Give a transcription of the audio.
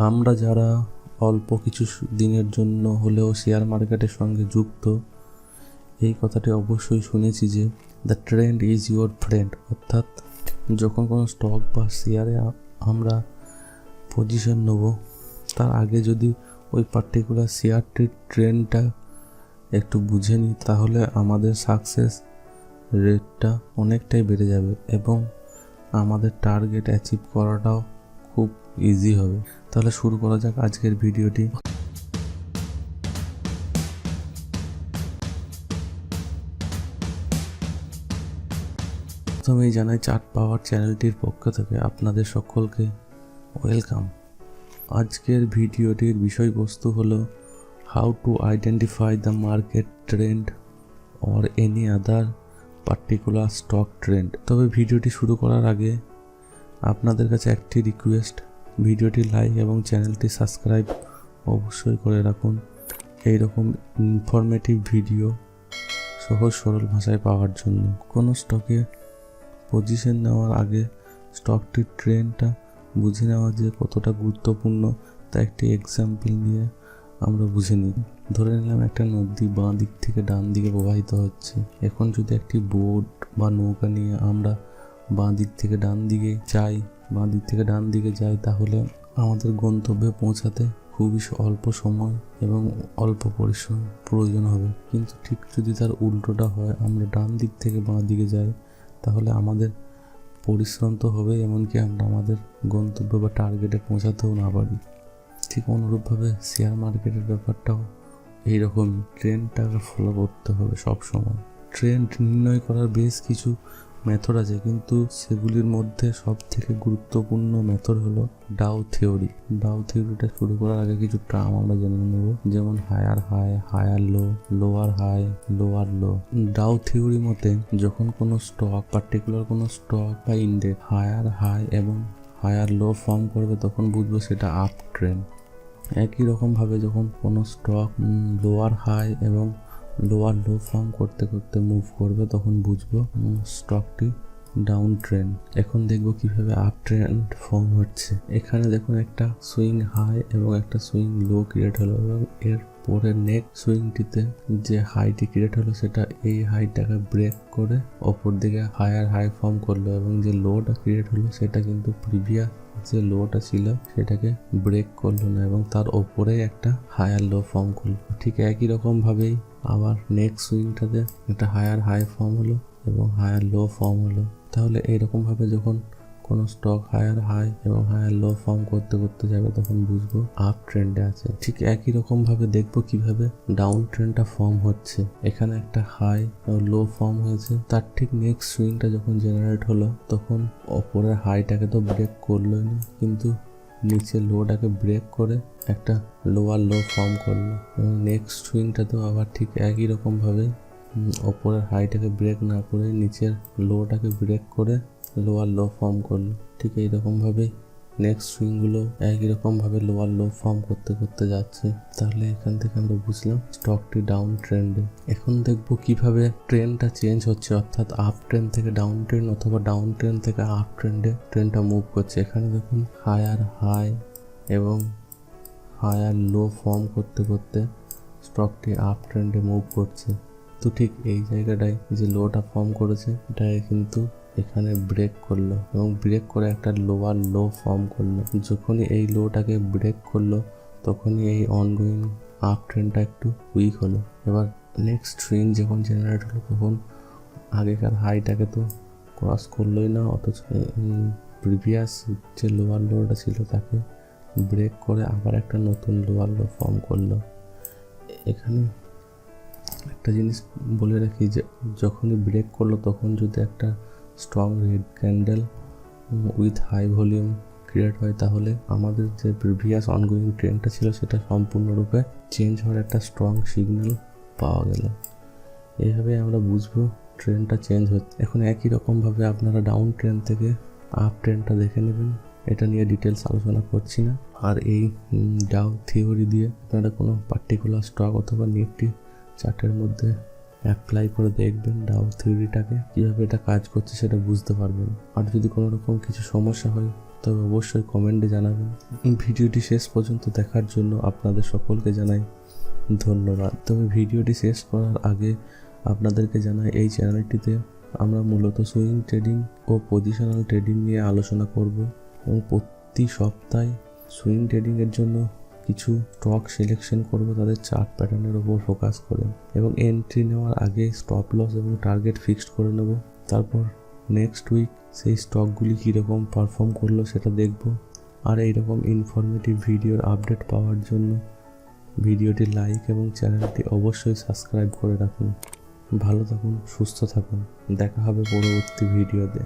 আমরা যারা অল্প কিছু দিনের জন্য হলেও শেয়ার মার্কেটের সঙ্গে যুক্ত, এই কথাটি অবশ্যই শুনেছি যে the trend is your friend. অর্থাৎ যখন কোনো স্টক বা শেয়ারে আমরা পজিশন নেব, তার আগে যদি ওই পার্টিকুলার শেয়ারটির ট্রেন্ডটা একটু বুঝে নিই, তাহলে আমাদের সাকসেস রেটটা অনেকটাই বেড়ে যাবে এবং আমাদের টার্গেট অ্যাচিভ করাটাও খুব ইজি হবে। তাহলে শুরু করা যাক আজকের ভিডিওটি। প্রথমেই জানাই চার্ট পাওয়ার চ্যানেলটির পক্ষ থেকে আপনাদের সকলকে ওয়েলকাম। আজকের ভিডিওটির বিষয়বস্তু হলো how to identify the market trend or any other particular stock trend. তবে ভিডিওটি শুরু করার আগে আপনাদের কাছে একটি রিকোয়েস্ট, ভিডিওটি লাইক এবং চ্যানেলটি সাবস্ক্রাইব অবশ্যই করে রাখুন এইরকম ইনফরমেটিভ ভিডিও সহজ সরল ভাষায় পাওয়ার জন্য। কোনো স্টকে পজিশন নেওয়ার আগে স্টকটির ট্রেন্ডটা বুঝে নেওয়া যে কতটা গুরুত্বপূর্ণ তা একটি এক্সাম্পল নিয়ে আমরা বুঝে নিই। ধরে নিলাম একটা নদী বাঁ দিক থেকে ডান দিকে প্রবাহিত হচ্ছে। এখন যদি একটি বোট বা নৌকা নিয়ে আমরা বাঁ দিক থেকে ডান দিকে যাই, তাহলে আমাদের গন্তব্যে পৌঁছাতে খুবই অল্প সময় এবং অল্প পরিশ্রম প্রয়োজন হবে। কিন্তু ঠিক যদি তার উল্টোটা হয়, আমরা ডান দিক থেকে বাঁ দিকে যাই, তাহলে আমাদের পরিশ্রম তো হবে, এমনকি আমরা আমাদের গন্তব্য বা টার্গেটে পৌঁছাতেও না পারি। ঠিক অনুরূপভাবে শেয়ার মার্কেটের ব্যাপারটাও এইরকমই, ট্রেন্ডটাকে ফলো করতে হবে সব সময়। ট্রেন্ড নির্ণয় করার বেশ কিছু মেথড আছে, কিন্তু সেগুলির মধ্যে সব থেকে গুরুত্বপূর্ণ মেথড হলো ডাউ থিওরি। ডাউ থিওরিটা শুরু করার আগে কিছু টার্ম আমরা জেনে নেব, যেমন higher high, higher low, lower high, lower low. Dow theory মতে যখন কোনো স্টক, পার্টিকুলার কোনো স্টক বা ইন্ডেক্স হায়ার হাই এবং হায়ার লো ফর্ম করবে, তখন বুঝবো সেটা আপ ট্রেন্ড। একই রকমভাবে যখন কোনো স্টক লোয়ার হাই এবং লোয়ার লো ফর্ম করতে করতে মুভ করবে, তখন বুঝবো স্টকটি ডাউন ট্রেন্ড। এখন দেখবো কিভাবে আপ ট্রেন্ড ফর্ম হচ্ছে। এখানে দেখুন একটা সুইং হাই এবং একটা সুইং লো ক্রিয়েট হলো এবং এর পরের নেক্সট সুইংটিতে যে হাইটি ক্রিয়েট হলো সেটা এই হাইটাকে ব্রেক করে ওপর দিকে হায়ার হাই ফর্ম করলো এবং যে লোটা ক্রিয়েট হলো সেটা কিন্তু প্রিভিয়াস যে লোটা ছিল সেটাকে ব্রেক করলো না এবং তার ওপরে একটা হায়ার লো ফর্ম করলো। ঠিক একই রকম ভাবেই আবার নেক্সট সুইংটাতে একটা হায়ার হাই ফর্ম হলো এবং হায়ার লো ফর্ম হলো। তাহলে এইরকম ভাবে যখন কোনো স্টক হায়ার হাই এবং হায়ার লো ফর্ম করতে করতে যাবে, তখন বুঝবো আপ ট্রেন্ডে আছে। ঠিক একই রকম ভাবে দেখবো কিভাবে ডাউন ট্রেন্ডটা ফর্ম হচ্ছে। এখানে একটা হাই লো ফর্ম হয়েছে, তার ঠিক নেক্সট সুইংটা যখন জেনারেট হলো, তখন ওপরের হাইটাকে তো ব্রেক করলোই না, কিন্তু নিচের লোটাকে ব্রেক করে একটা লোয়ার লো ফর্ম করলো এবং নেক্সট সুইংটা তো আবার ঠিক একই রকম ভাবে ওপরের হাইটাকে ব্রেক না করে নিচের লোটাকে ব্রেক করে লোয়ার লো ফর্ম করলো। ঠিক এইরকমভাবেই নেক্সট সুইংগুলো একই রকমভাবে লোয়ার লো ফর্ম করতে করতে যাচ্ছে। তাহলে এখান থেকে আমরা বুঝলাম স্টকটি ডাউন ট্রেন্ডে। এখন দেখবো কিভাবে ট্রেন্ডটা চেঞ্জ হচ্ছে, অর্থাৎ আপ ট্রেন্ড থেকে ডাউন ট্রেন্ড অথবা ডাউন ট্রেন্ড থেকে আপ ট্রেন্ডে ট্রেন্ডটা মুভ করছে। এখানে দেখুন হায়ার হাই এবং হায়ার লো ফর্ম করতে করতে স্টকটি আপ ট্রেন্ডে মুভ করছে। তো ঠিক এই জায়গাটায় যে লোটা ফর্ম করেছে এটাকে কিন্তু এখানে ব্রেক করলো এবং ব্রেক করে একটা লোয়ার লো ফর্ম করলো। যখনই এই লোটাকে ব্রেক করলো, তখনই এই অনগোয়িং আপ ট্রেন্ডটা একটু উইক হলো। এবার নেক্সট সুইং যখন জেনারেট হলো, তখন আগেকার হাইটাকে তো ক্রস করলোই না, অথচ প্রিভিয়াস যে লোয়ার লোটা ছিল তাকে ব্রেক করে আবার একটা নতুন লোয়ার লো ফর্ম করলো। এখানে একটা জিনিস বলে রাখি যে যখনই ব্রেক করলো, তখন যদি একটা strong red candle with high volume create হয়, তাহলে আমাদের যে প্রিভিয়াস অনগোয়িং ট্রেন্ডটা ছিল সেটা সম্পূর্ণরূপে চেঞ্জ হওয়ার একটা স্ট্রং সিগন্যাল পাওয়া গেল। এইভাবে আমরা বুঝবো ট্রেন্ডটা চেঞ্জ হচ্ছে। এখন একই রকমভাবে আপনারা ডাউন ট্রেন্ড থেকে আপ ট্রেন্ডটা দেখে নেবেন, এটা নিয়ে ডিটেলস আলোচনা করছি না। আর এই ডাউ থিওরি দিয়ে আপনারা কোনো পার্টিকুলার স্টক অথবা নিফটি চার্টের মধ্যে অ্যাপ্লাই করে দেখবেন ডাউ থিওরিটাকে, কীভাবে এটা কাজ করছে সেটা বুঝতে পারবেন। আর যদি কোনো রকম কিছু সমস্যা হয় তবে অবশ্যই কমেন্টে জানাবেন। ভিডিওটি শেষ পর্যন্ত দেখার জন্য আপনাদের সকলকে জানাই ধন্যবাদ। তবে ভিডিওটি শেষ করার আগে আপনাদেরকে জানাই এই চ্যানেলটিতে আমরা মূলত সুইং ট্রেডিং ও পজিশনাল ট্রেডিং নিয়ে আলোচনা করব এবং প্রতি সপ্তাহে সুইং ট্রেডিংয়ের জন্য কিছু স্টক সিলেকশন করব তাদের চার্ট প্যাটার্নের ওপর ফোকাস করে, এবং এন্ট্রি নেওয়ার আগে স্টপ লস এবং টার্গেট ফিক্সড করে নেব। তারপর নেক্সট উইক সেই স্টকগুলি কীরকম পারফর্ম করলো সেটা দেখব। আর এইরকম ইনফরমেটিভ ভিডিওর আপডেট পাওয়ার জন্য ভিডিওটি লাইক এবং চ্যানেলটি অবশ্যই সাবস্ক্রাইব করে রাখুন। ভালো থাকুন, সুস্থ থাকুন, দেখা হবে পরবর্তী ভিডিওতে।